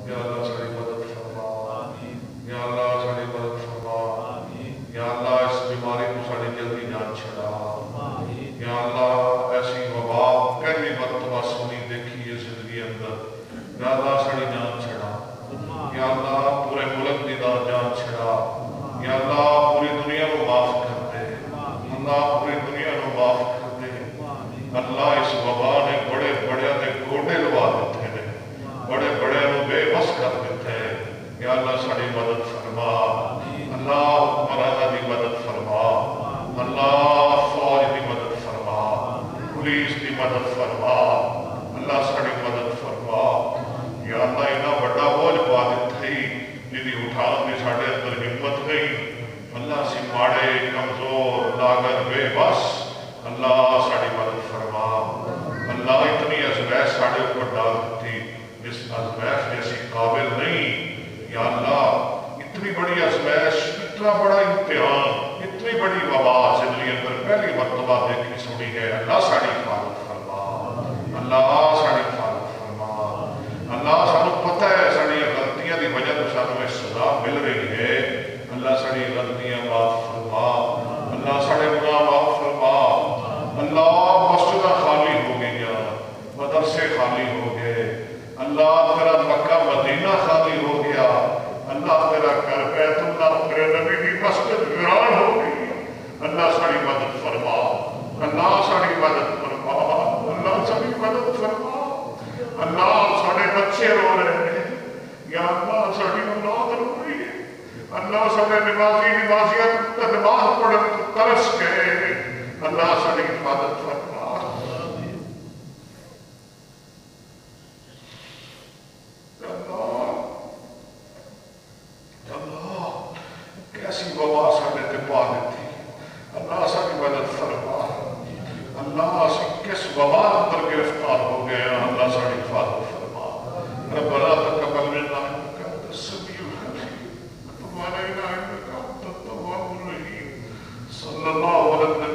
یا اللہ ساری مدد فرما، یا اللہ ساری مدد فرما، یا اللہ اس بیماری کو ساری جلدی جان چھڑا، یا اللہ ایسی وبا پہلی مرتبہ سنی دیکھی ہے زندگی اندر، یا اللہ ساری جان چھڑا، یا اللہ پورے ملک کی جان چھڑا، یا اللہ پوری دنیا کو معاف کر دے، اللہ پوری دنیا کو معاف کر دے، اللہ اس وبا نے بڑے بڑے نے گوڑے لوا دیتے ہیں، بڑے بڑے نے بے بس کر دیتے ہیں، یا اللہ ساری مدد فرما، اللہ حکمرانہ کی مدد فرما، اللہ فوج کی مدد فرما، پولیس کی مدد فرما، اللہ ساری مدد فرما، یا اللہ اتنا بڑا بوجھ پا دیتا ہی جی اٹھان کی سارے اندر ہمت نہیں، اللہ سی ماڑے کمزور لاغر بے بس، اللہ ساری مدد فرما، اللہ اتنی ازمائش سارے اوپر ڈال دیتی جس ازمائش میں اسی قابل نہیں، یا اللہ اتنی بڑی ازمائش، اتنا بڑا امتحان، اتنی بڑی وبا زندگی اندر پہلی مرتبہ دیکھی سنی ہے، اللہ ساری حفاظت فرما، اللہ ساری حفاظت فرما، اللہ سانو پتہ ہے ساری غلطیاں دی وجہ تو سانو سزا مل رہی ہے، اللہ ساری غلطیاں معاف فرما، اللہ سارے گناہ معاف فرما، اللہ مسجدہ خالی ہو گئی، مدرسے خالی ہو گئے، اللہ تیرا مکہ مدینہ خالی ہو گیا، اللہ تیرا گھر بیت اللہ تیرے نبی کی مسجد ویران ہو گئی، اللہ ساری مدد فرما، اللہ ساری مدد فرما، اللہ ساری مدد فرما، اللہ سارے بچے رو رہے ہیں، یا اللہ ساری اولاد رو رہی ہے، اللہ سارے نمازی نمازیت نماز پڑھن تو ترس گئے، اللہ ساری حفاظت فرما، کیسی وبا سارے تے پا دیتی، اللہ ساری مدد فرما، اللہ اسی کس وبا اندر گرفتار ہو گئے، اللہ ساری حفاظت فرما، ربنا تقبل منا انک انت السمیع العلیم وتب علینا انک انت التواب الرحیم، صلی اللہ علیہ